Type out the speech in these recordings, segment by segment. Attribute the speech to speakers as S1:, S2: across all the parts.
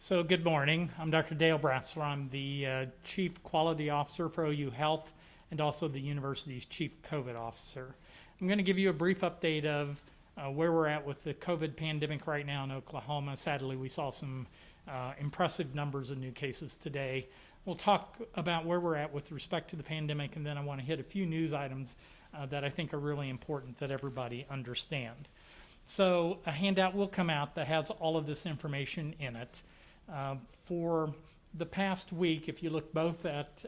S1: So good morning. I'm Dr. Dale Bratzler. I'm the Chief Quality Officer for OU Health and also the university's Chief COVID Officer. I'm going to give you a brief update of where we're at with the COVID pandemic right now in Oklahoma. Sadly, we saw some impressive numbers of new cases today. We'll talk about where we're at with respect to the pandemic, and then I want to hit a few news items that I think are really important that everybody understand. So a handout will come out that has all of this information in it. For the past week, if you look both at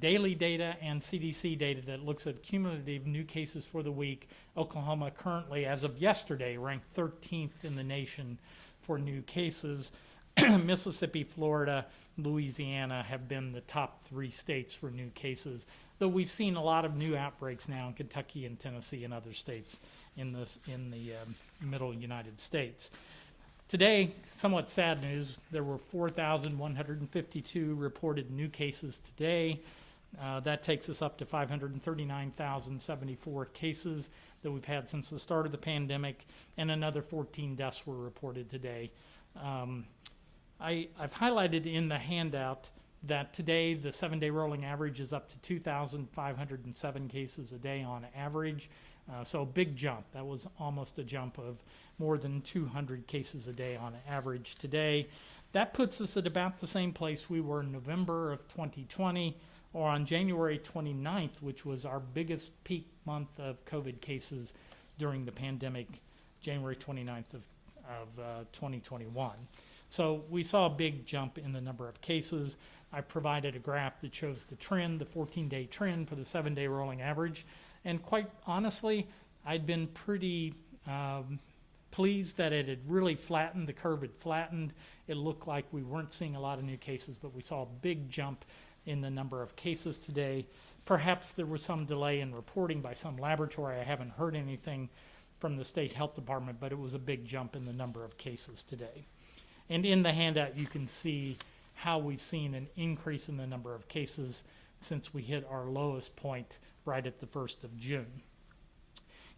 S1: daily data and CDC data that looks at cumulative new cases for the week, Oklahoma currently, as of yesterday, ranked 13th in the nation for new cases. Mississippi, Florida, Louisiana have been the top three states for new cases, though we've seen a lot of new outbreaks now in Kentucky and Tennessee and other states in the middle United States. Today, somewhat sad news, there were 4,152 reported new cases today. That takes us up to 539,074 cases that we've had since the start of the pandemic, and another 14 deaths were reported today. I've highlighted in the handout that today the 7-day rolling average is up to 2,507 cases a day on average. So a big jump. That was almost a jump of more than 200 cases a day on average today. That puts us at about the same place we were in November of 2020 or on January 29th, which was our biggest peak month of COVID cases during the pandemic, January 29th of 2021. So we saw a big jump in the number of cases. I provided a graph that shows the trend, the 14-day trend for the 7-day rolling average. And quite honestly, I'd been pretty pleased that it had really flattened. The curve had flattened. It looked like we weren't seeing a lot of new cases, but we saw a big jump in the number of cases today. Perhaps there was some delay in reporting by some laboratory. I haven't heard anything from the state health department, but it was a big jump in the number of cases today. And in the handout, you can see how we've seen an increase in the number of cases since we hit our lowest point right at the 1st of June.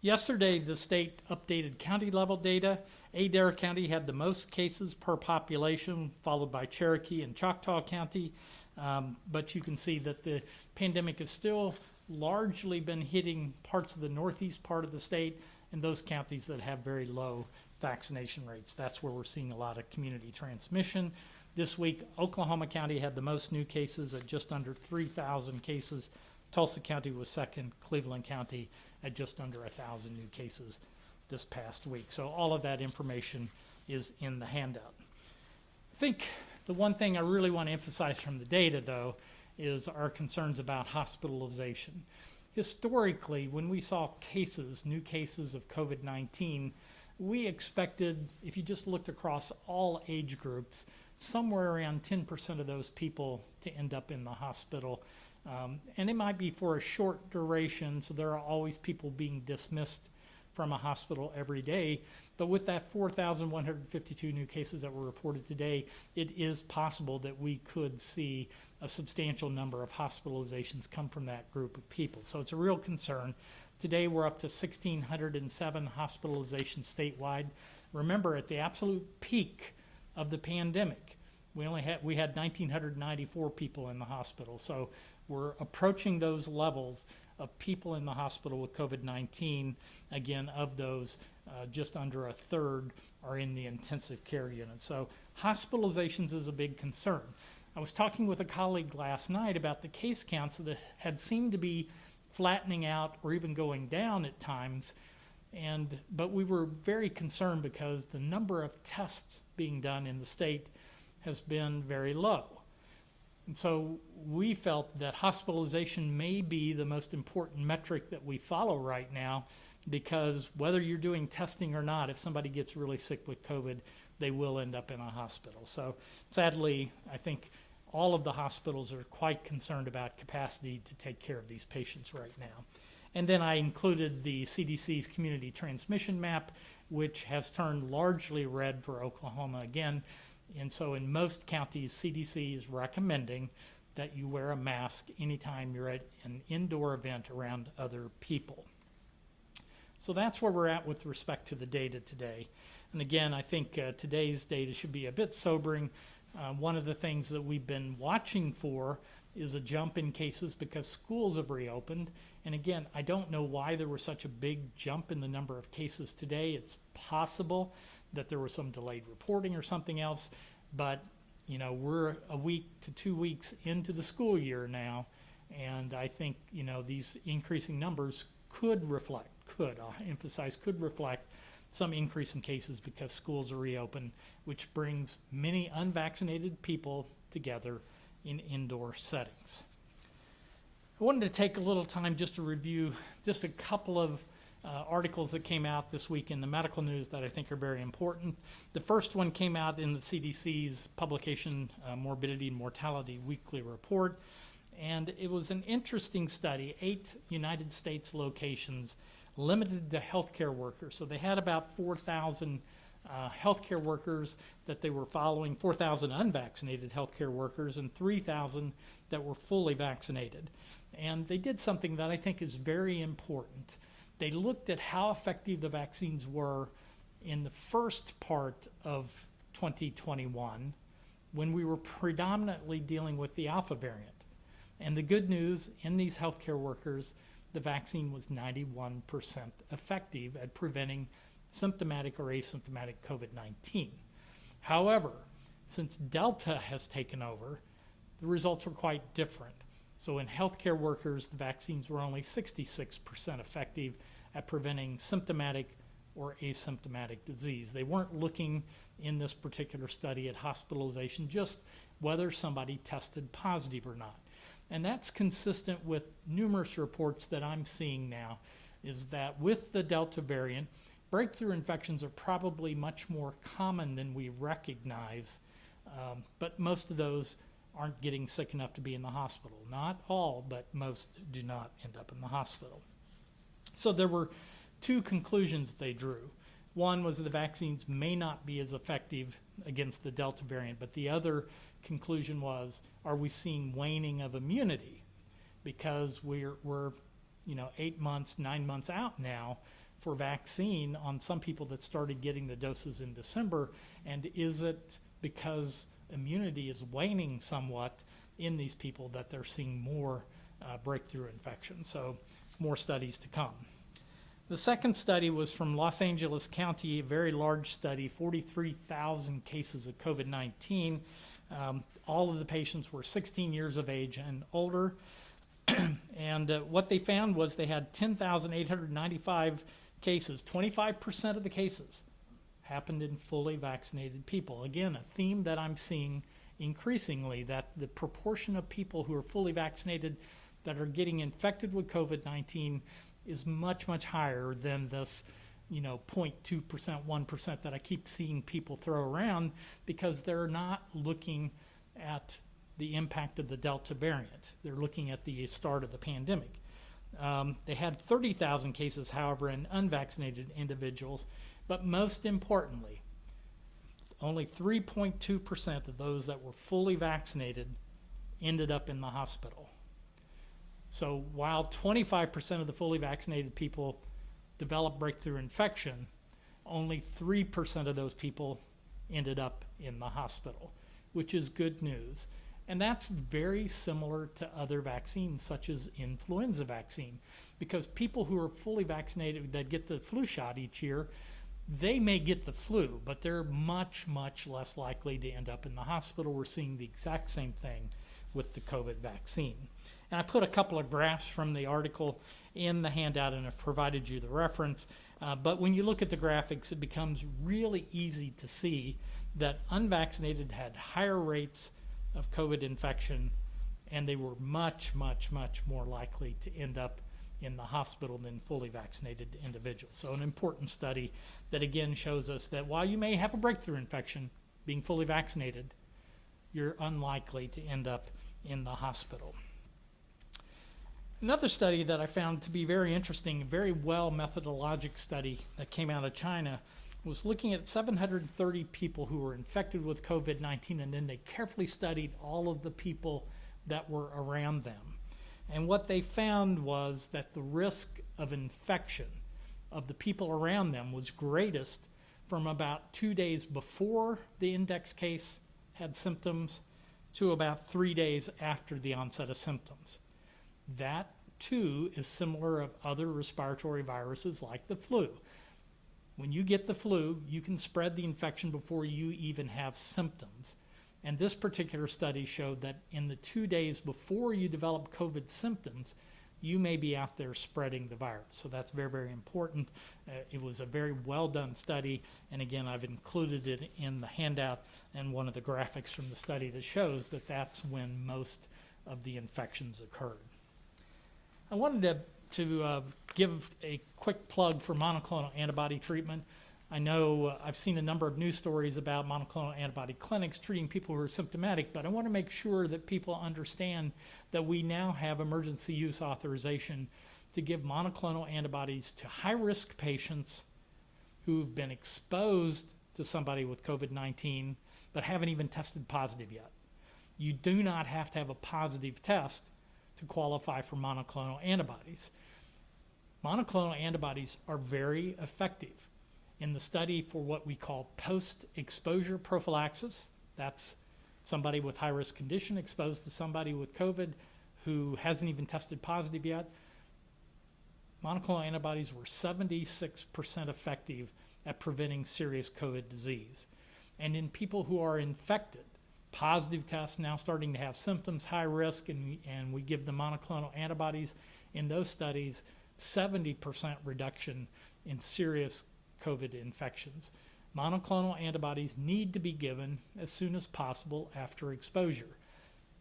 S1: Yesterday, the state updated county level data. Adair County had the most cases per population, followed by Cherokee and Choctaw County. But you can see that the pandemic has still largely been hitting parts of the northeast part of the state and those counties that have very low vaccination rates. That's where we're seeing a lot of community transmission. This week, Oklahoma County had the most new cases at just under 3,000 cases. Tulsa County was second, Cleveland County at just under 1,000 new cases this past week. So all of that information is in the handout. I think the one thing I really want to emphasize from the data, though, is our concerns about hospitalization. Historically, when we saw cases, new cases of COVID-19, we expected, if you just looked across all age groups, somewhere around 10% of those people to end up in the hospital. And it might be for a short duration, so there are always people being dismissed from a hospital every day. But with that 4,152 new cases that were reported today, it is possible that we could see a substantial number of hospitalizations come from that group of people. So it's a real concern. Today we're up to 1,607 hospitalizations statewide. Remember, at the absolute peak of the pandemic, we had 1,994 people in the hospital. So we're approaching those levels of people in the hospital with COVID-19. Again, of those, just under a third are in the intensive care unit. So hospitalizations is a big concern. I was talking with a colleague last night about the case counts that had seemed to be flattening out or even going down at times. But we were very concerned because the number of tests being done in the state has been very low. And so we felt that hospitalization may be the most important metric that we follow right now, because whether you're doing testing or not, if somebody gets really sick with COVID, they will end up in a hospital. So sadly, I think all of the hospitals are quite concerned about capacity to take care of these patients right now. And then I included the CDC's community transmission map, which has turned largely red for Oklahoma again. And so in most counties, CDC is recommending that you wear a mask anytime you're at an indoor event around other people. So that's where we're at with respect to the data today. And again, I think today's data should be a bit sobering. One of the things that we've been watching for is a jump in cases because schools have reopened. And again, I don't know why there was such a big jump in the number of cases today. It's possible that there was some delayed reporting or something else, but you know, we're a week to 2 weeks into the school year now, and I think, you know, these increasing numbers could reflect, I'll emphasize, could reflect some increase in cases because schools are reopened, which brings many unvaccinated people together in indoor settings. I wanted to take a little time just to review just a couple of articles that came out this week in the medical news that I think are very important. The first one came out in the CDC's publication, Morbidity and Mortality Weekly Report, and it was an interesting study, 8 United States locations limited to healthcare workers. So they had about 4,000 healthcare workers that they were following, 4,000 unvaccinated healthcare workers and 3,000 that were fully vaccinated. And they did something that I think is very important. They looked at how effective the vaccines were in the first part of 2021 when we were predominantly dealing with the Alpha variant. And the good news in these healthcare workers, the vaccine was 91% effective at preventing symptomatic or asymptomatic COVID-19. However, since Delta has taken over, the results are quite different. So in healthcare workers, the vaccines were only 66% effective at preventing symptomatic or asymptomatic disease. They weren't looking in this particular study at hospitalization, just whether somebody tested positive or not. And that's consistent with numerous reports that I'm seeing now, is that with the Delta variant, breakthrough infections are probably much more common than we recognize, but most of those aren't getting sick enough to be in the hospital. Not all, but most do not end up in the hospital. So there were 2 conclusions they drew. One was the vaccines may not be as effective against the Delta variant, but the other conclusion was, are we seeing waning of immunity? Because we're 8 months, 9 months out now for vaccine on some people that started getting the doses in December, and is it because immunity is waning somewhat in these people that they're seeing more breakthrough infections? So more studies to come. The second study was from Los Angeles County, a very large study, 43,000 cases of COVID-19. All of the patients were 16 years of age and older. And what they found was they had 10,895 cases. 25% of the cases happened in fully vaccinated people. Again, a theme that I'm seeing increasingly, that the proportion of people who are fully vaccinated that are getting infected with COVID-19 is much, much higher than this 0.2%, 1% that I keep seeing people throw around, because they're not looking at the impact of the Delta variant. They're looking at the start of the pandemic. They had 30,000 cases, however, in unvaccinated individuals, but most importantly, only 3.2% of those that were fully vaccinated ended up in the hospital. So while 25% of the fully vaccinated people developed breakthrough infection, only 3% of those people ended up in the hospital, which is good news. And that's very similar to other vaccines, such as influenza vaccine, because people who are fully vaccinated that get the flu shot each year, they may get the flu, but they're much, much less likely to end up in the hospital. We're seeing the exact same thing with the COVID vaccine. And I put a couple of graphs from the article in the handout, and I've provided you the reference. But when you look at the graphics, it becomes really easy to see that unvaccinated had higher rates of COVID infection, and they were much, much, much more likely to end up in the hospital than fully vaccinated individuals. So an important study that again shows us that while you may have a breakthrough infection, being fully vaccinated, you're unlikely to end up in the hospital. Another study that I found to be very interesting, a very well methodologic study that came out of China, was looking at 730 people who were infected with COVID-19, and then they carefully studied all of the people that were around them. And what they found was that the risk of infection of the people around them was greatest from about 2 days before the index case had symptoms to about 3 days after the onset of symptoms. That, too, is similar of other respiratory viruses like the flu. When you get the flu, you can spread the infection before you even have symptoms. And this particular study showed that in the 2 days before you develop COVID symptoms, you may be out there spreading the virus. So that's very, very important. It was a very well done study. And again, I've included it in the handout and one of the graphics from the study that shows that that's when most of the infections occurred. I wanted to give a quick plug for monoclonal antibody treatment. I know I've seen a number of news stories about monoclonal antibody clinics treating people who are symptomatic, but I want to make sure that people understand that we now have emergency use authorization to give monoclonal antibodies to high-risk patients who've been exposed to somebody with COVID-19 but haven't even tested positive yet. You do not have to have a positive test to qualify for monoclonal antibodies. Monoclonal antibodies are very effective. In the study for what we call post-exposure prophylaxis, that's somebody with high-risk condition exposed to somebody with COVID who hasn't even tested positive yet, monoclonal antibodies were 76% effective at preventing serious COVID disease. And in people who are infected, positive tests, now starting to have symptoms, high risk, and we give them monoclonal antibodies, in those studies, 70% reduction in serious COVID infections. Monoclonal antibodies need to be given as soon as possible after exposure.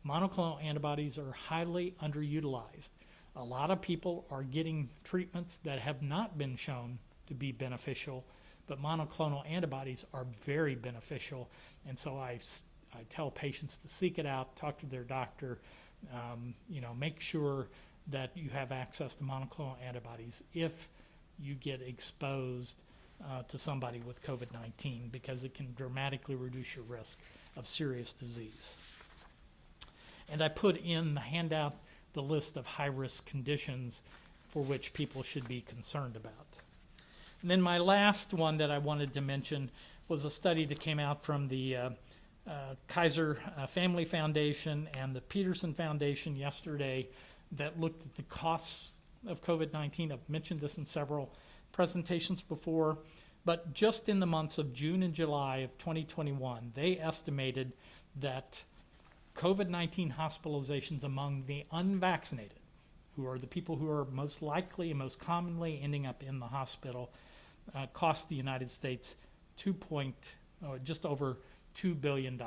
S1: Monoclonal antibodies are highly underutilized. A lot of people are getting treatments that have not been shown to be beneficial, but monoclonal antibodies are very beneficial, and so I tell patients to seek it out, talk to their doctor, make sure that you have access to monoclonal antibodies if you get exposed to somebody with COVID-19, because it can dramatically reduce your risk of serious disease. And I put in the handout the list of high-risk conditions for which people should be concerned about. And then my last one that I wanted to mention was a study that came out from the Kaiser Family Foundation and the Peterson Foundation yesterday that looked at the costs of COVID-19. I've mentioned this in several presentations before, but just in the months of June and July of 2021, they estimated that COVID-19 hospitalizations among the unvaccinated, who are the people who are most likely and most commonly ending up in the hospital, cost the United States just over $2 billion.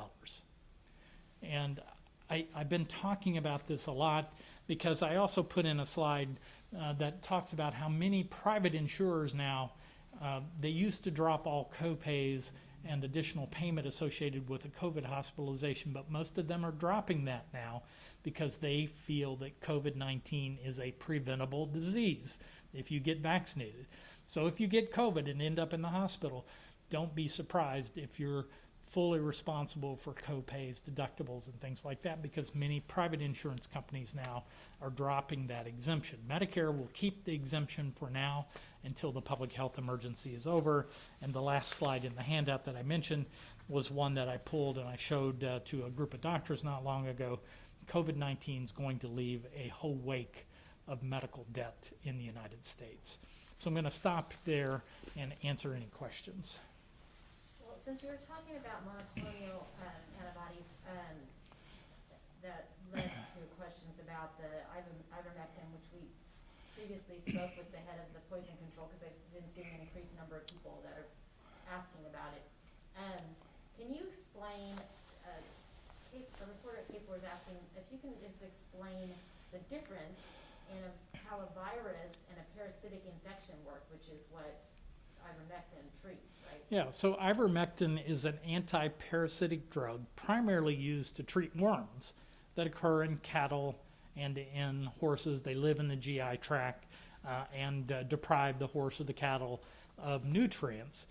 S1: And I've been talking about this a lot because I also put in a slide that talks about how many private insurers now, they used to drop all copays and additional payment associated with a COVID hospitalization, but most of them are dropping that now because they feel that COVID-19 is a preventable disease if you get vaccinated. So if you get COVID and end up in the hospital, don't be surprised if you're fully responsible for copays, deductibles, and things like that, because many private insurance companies now are dropping that exemption. Medicare will keep the exemption for now until the public health emergency is over. And the last slide in the handout that I mentioned was one that I pulled and I showed to a group of doctors not long ago. COVID-19 is going to leave a whole wake of medical debt in the United States. So I'm going to stop there and answer any questions.
S2: Since you were talking about monoclonal antibodies, that led to questions about the ivermectin, which we previously spoke with the head of the poison control because they've been seeing an increased number of people that are asking about it. Can you explain, a reporter at Cape was asking if you can just explain the difference in how a virus and a parasitic infection work, which is what ivermectin treats, right?
S1: Yeah, so ivermectin is an anti-parasitic drug primarily used to treat worms that occur in cattle and in horses. They live in the GI tract and deprive the horse or the cattle of nutrients.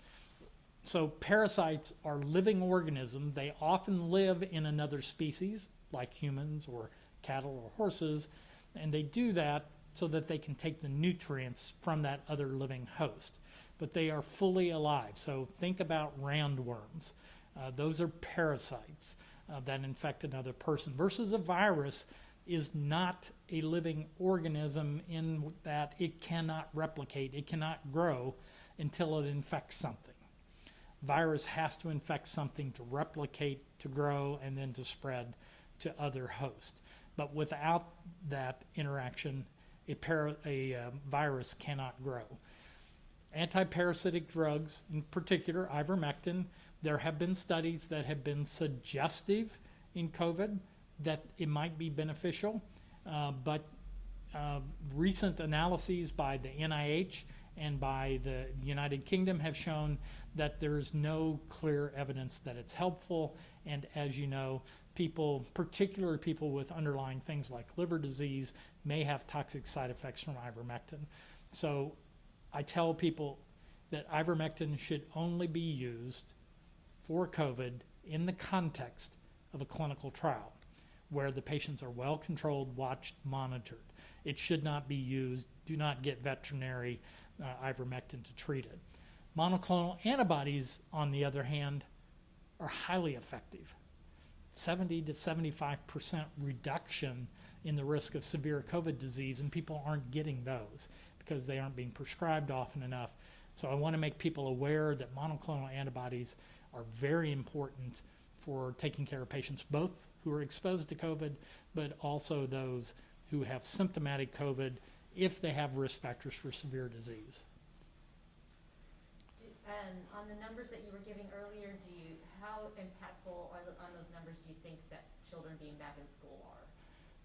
S1: So parasites are living organisms. They often live in another species, like humans or cattle or horses, and they do that so that they can take the nutrients from that other living host. But they are fully alive. So think about roundworms. Those are parasites that infect another person, versus a virus is not a living organism in that it cannot replicate, it cannot grow until it infects something. Virus has to infect something to replicate, to grow, and then to spread to other hosts. But without that interaction, a virus cannot grow. Antiparasitic drugs, in particular ivermectin, there have been studies that have been suggestive in COVID that it might be beneficial, but recent analyses by the NIH and by the United Kingdom have shown that there's no clear evidence that it's helpful. And as you know, people, particularly people with underlying things like liver disease, may have toxic side effects from ivermectin. So I tell people that ivermectin should only be used for COVID in the context of a clinical trial, where the patients are well controlled, watched, monitored. It should not be used. Do not get veterinary ivermectin to treat it. Monoclonal antibodies, on the other hand, are highly effective. 70 to 75% reduction in the risk of severe COVID disease, and people aren't getting those because they aren't being prescribed often enough. So I want to make people aware that monoclonal antibodies are very important for taking care of patients, both who are exposed to COVID, but also those who have symptomatic COVID if they have risk factors for severe disease.
S2: On the numbers that you were giving earlier, how impactful on those numbers do you think that children being back in school are?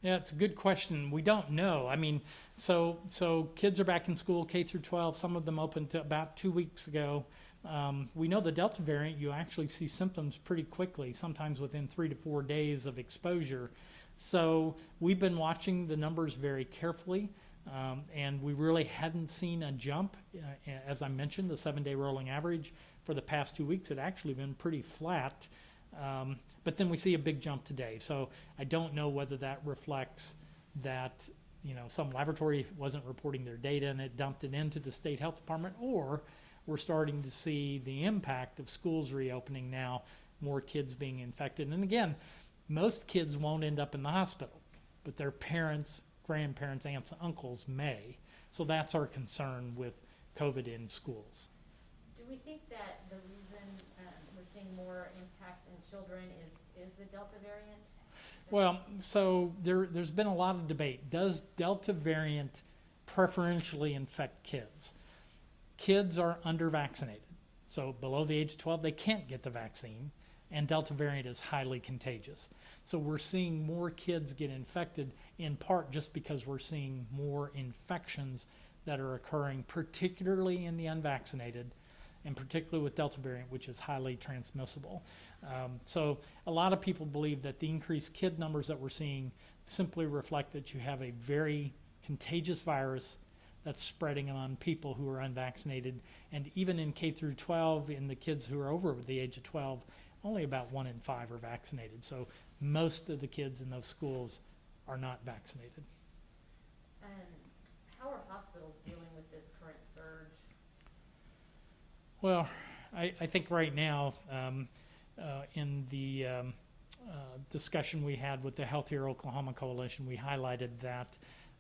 S1: Yeah, it's a good question. We don't know. I mean, so kids are back in school, K through 12. Some of them opened to about 2 weeks ago. We know the Delta variant, you actually see symptoms pretty quickly, sometimes within 3 to 4 days of exposure. So we've been watching the numbers very carefully, and we really hadn't seen a jump. As I mentioned, the 7-day rolling average for the past 2 weeks had actually been pretty flat. But then we see a big jump today. So I don't know whether that reflects that, some laboratory wasn't reporting their data and it dumped it into the state health department, or we're starting to see the impact of schools reopening now, more kids being infected. And again, most kids won't end up in the hospital, but their parents, grandparents, aunts, uncles may. So that's our concern with COVID in schools.
S2: Do we think that the reason we're seeing more impact in children is the Delta variant?
S1: Well, so there's been a lot of debate. Does Delta variant preferentially infect kids? Kids are under-vaccinated. So below the age of 12, they can't get the vaccine, and Delta variant is highly contagious. So we're seeing more kids get infected, in part just because we're seeing more infections that are occurring, particularly in the unvaccinated, and particularly with Delta variant, which is highly transmissible. So a lot of people believe that the increased kid numbers that we're seeing simply reflect that you have a very contagious virus that's spreading among people who are unvaccinated. And even in K through 12, in the kids who are over the age of 12, only about 1 in 5 are vaccinated. So most of the kids in those schools are not vaccinated.
S2: How are hospitals dealing with this current surge?
S1: Well, I think right now, in the discussion we had with the Healthier Oklahoma Coalition, we highlighted that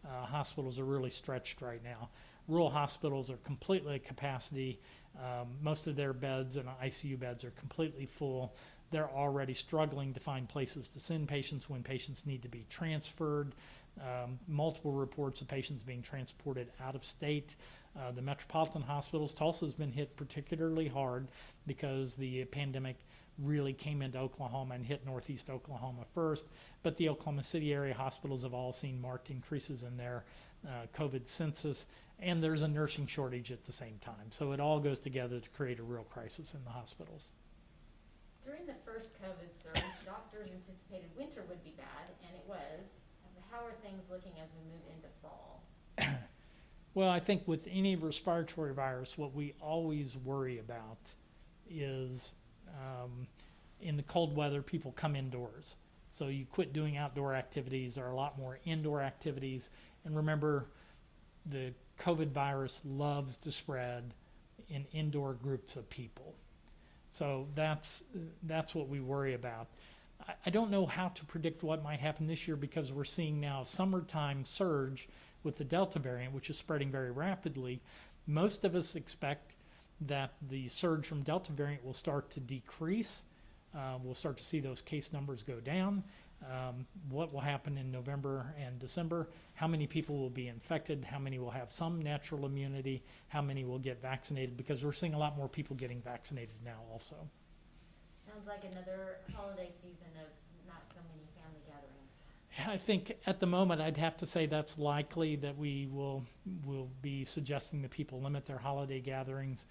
S1: hospitals are really stretched right now. Rural hospitals are completely at capacity. Most of their beds and ICU beds are completely full. They're already struggling to find places to send patients when patients need to be transferred. Multiple reports of patients being transported out of state. The metropolitan hospitals, Tulsa's been hit particularly hard because the pandemic really came into Oklahoma and hit northeast Oklahoma first, but the Oklahoma City area hospitals have all seen marked increases in their COVID census, and there's a nursing shortage at the same time. So it all goes together to create a real crisis in the hospitals.
S2: During the first COVID surge, doctors anticipated winter would be bad, and it was. How are things looking as we move into fall?
S1: Well, I think with any respiratory virus, what we always worry about is in the cold weather, people come indoors. So you quit doing outdoor activities. There are a lot more indoor activities. And remember, the COVID virus loves to spread in indoor groups of people. So that's what we worry about. I don't know how to predict what might happen this year because we're seeing now a summertime surge with the Delta variant, which is spreading very rapidly. Most of us expect that the surge from Delta variant will start to decrease. We'll start to see those case numbers go down. What will happen in November and December? How many people will be infected? How many will have some natural immunity? How many will get vaccinated? Because we're seeing a lot more people getting vaccinated now also.
S2: Sounds like another holiday season of not so many family gatherings.
S1: I think at the moment I'd have to say that's likely that we will be suggesting that people limit their holiday gatherings.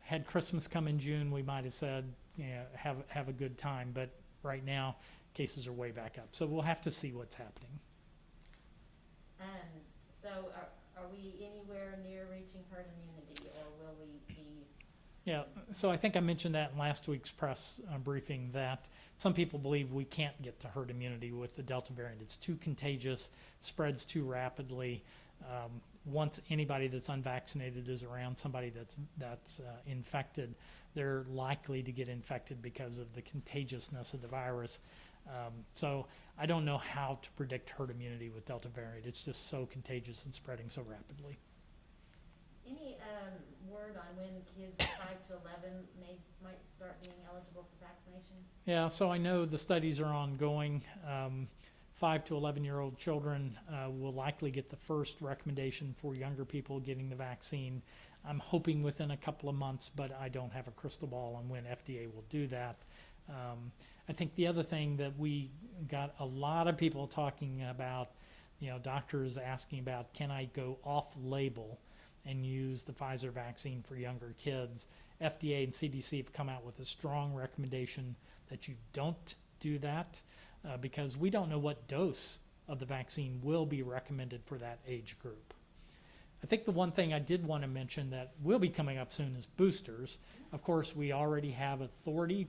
S1: Had Christmas come in June, we might have said, have a good time, but right now cases are way back up. So we'll have to see what's happening.
S2: So are we anywhere near reaching herd immunity, or will we be?
S1: Yeah, so I think I mentioned that in last week's press briefing that some people believe we can't get to herd immunity with the Delta variant. It's too contagious, spreads too rapidly. Once anybody that's unvaccinated is around somebody that's infected, they're likely to get infected because of the contagiousness of the virus. So I don't know how to predict herd immunity with Delta variant. It's just so contagious and spreading so rapidly.
S2: Any word on when kids 5 to 11 might start being eligible for vaccination?
S1: Yeah, so I know the studies are ongoing. 5 to 11-year-old children will likely get the first recommendation for younger people getting the vaccine. I'm hoping within a couple of months, but I don't have a crystal ball on when FDA will do that. I think the other thing that we got a lot of people talking about, doctors asking about, can I go off-label and use the Pfizer vaccine for younger kids? FDA and CDC have come out with a strong recommendation that you don't do that because we don't know what dose of the vaccine will be recommended for that age group. I think the one thing I did want to mention that will be coming up soon is boosters. Of course, we already have authority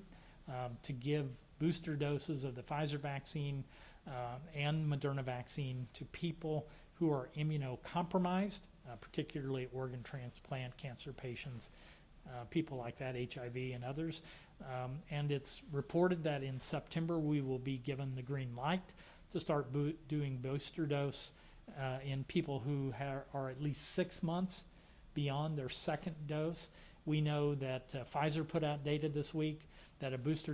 S1: to give booster doses of the Pfizer vaccine and Moderna vaccine to people who are immunocompromised, particularly organ transplant, cancer patients, people like that, HIV and others. And it's reported that in September we will be given the green light to start doing booster dose in people who are at least 6 months beyond their second dose. We know that Pfizer put out data this week that a booster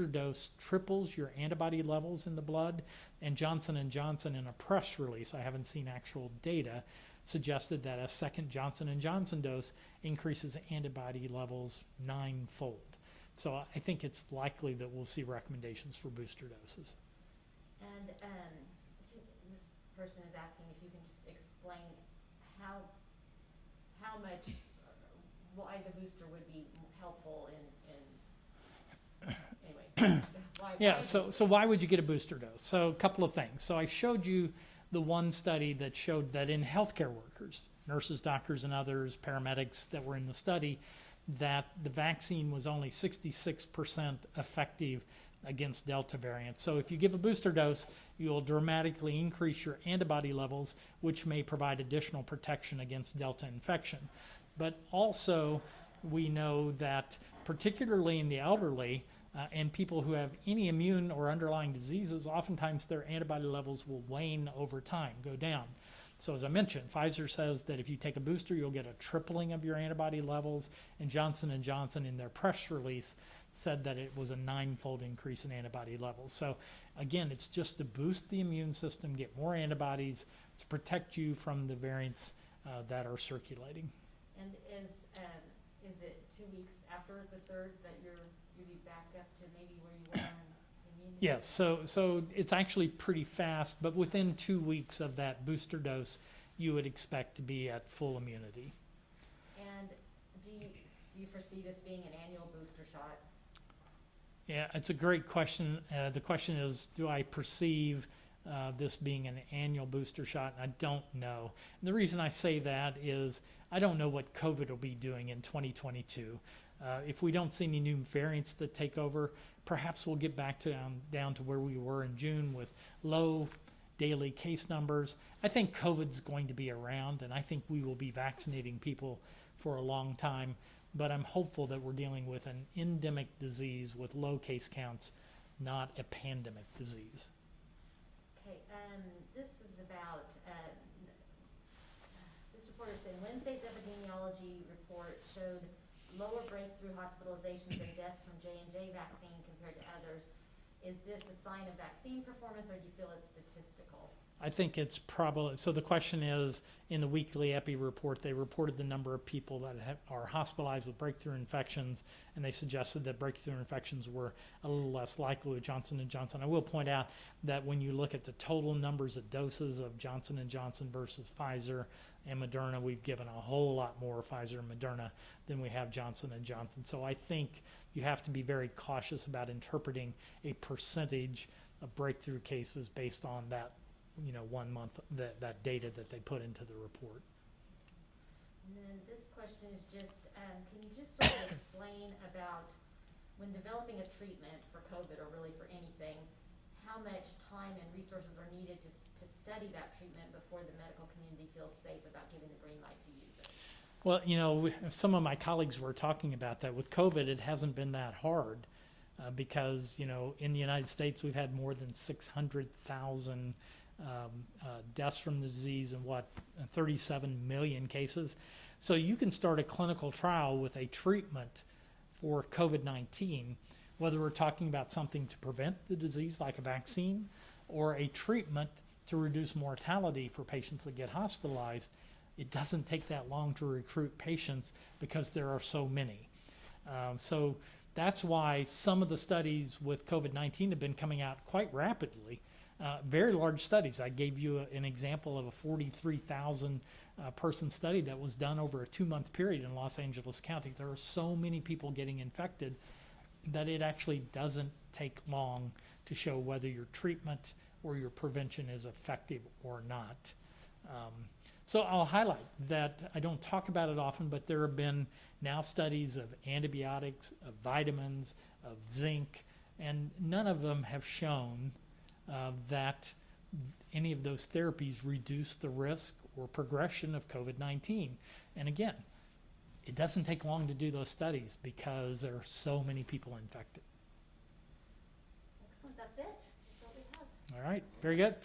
S1: dose triples your antibody levels in the blood, and Johnson & Johnson in a press release, I haven't seen actual data, suggested that a second Johnson & Johnson dose increases antibody levels 9-fold. So I think it's likely that we'll see recommendations for booster doses.
S2: And this person is asking if you can just explain how much why the booster would be helpful in anyway.
S1: Yeah, so why would you get a booster dose? So a couple of things. So I showed you the one study that showed that in healthcare workers, nurses, doctors, and others, paramedics that were in the study, that the vaccine was only 66% effective against Delta variant. So if you give a booster dose, you'll dramatically increase your antibody levels, which may provide additional protection against Delta infection. But also, we know that particularly in the elderly and people who have any immune or underlying diseases, oftentimes their antibody levels will wane over time, go down. So as I mentioned, Pfizer says that if you take a booster, you'll get a tripling of your antibody levels, and Johnson & Johnson in their press release said that it was a 9-fold increase in antibody levels. So again, it's just to boost the immune system, get more antibodies to protect you from the variants that are circulating.
S2: And is it 2 weeks after the third that you'll be back up to maybe where you were in immunity?
S1: Yes, so it's actually pretty fast, but within 2 weeks of that booster dose, you would expect to be at full immunity.
S2: And do you foresee this being an annual booster shot?
S1: Yeah, it's a great question. The question is, do I perceive this being an annual booster shot? And I don't know. And the reason I say that is I don't know what COVID will be doing in 2022. If we don't see any new variants that take over, perhaps we'll get back to down to where we were in June with low daily case numbers. I think COVID's going to be around, and I think we will be vaccinating people for a long time, but I'm hopeful that we're dealing with an endemic disease with low case counts, not a pandemic disease.
S2: Okay, this is about, this reporter said Wednesday's epidemiology report showed lower breakthrough hospitalizations and deaths from J&J vaccine compared to others. Is this a sign of vaccine performance, or do you feel it's statistical?
S1: I think it's probably, so the question is, in the weekly epi report, they reported the number of people that are hospitalized with breakthrough infections, and they suggested that breakthrough infections were a little less likely with Johnson & Johnson. I will point out that when you look at the total numbers of doses of Johnson & Johnson versus Pfizer and Moderna, we've given a whole lot more Pfizer and Moderna than we have Johnson & Johnson. So I think you have to be very cautious about interpreting a percentage of breakthrough cases based on that 1 month, that data that they put into the report.
S2: And then this question is just, can you just sort of explain about when developing a treatment for COVID, or really for anything, how much time and resources are needed to study that treatment before the medical community feels safe about giving the green light to use it?
S1: Well, some of my colleagues were talking about that. With COVID, it hasn't been that hard because, in the United States, we've had more than 600,000 deaths from the disease and 37 million cases. So you can start a clinical trial with a treatment for COVID-19, whether we're talking about something to prevent the disease like a vaccine, or a treatment to reduce mortality for patients that get hospitalized. It doesn't take that long to recruit patients because there are so many. So that's why some of the studies with COVID-19 have been coming out quite rapidly. Very large studies. I gave you an example of a 43,000 person study that was done over a 2-month period in Los Angeles County. There are so many people getting infected that it actually doesn't take long to show whether your treatment or your prevention is effective or not. So I'll highlight that I don't talk about it often, but there have been now studies of antibiotics, of vitamins, of zinc, and none of them have shown that any of those therapies reduce the risk or progression of COVID-19. And again, it doesn't take long to do those studies because there are so many people infected.
S2: Excellent, that's it. That's all we have.
S1: All right, very good.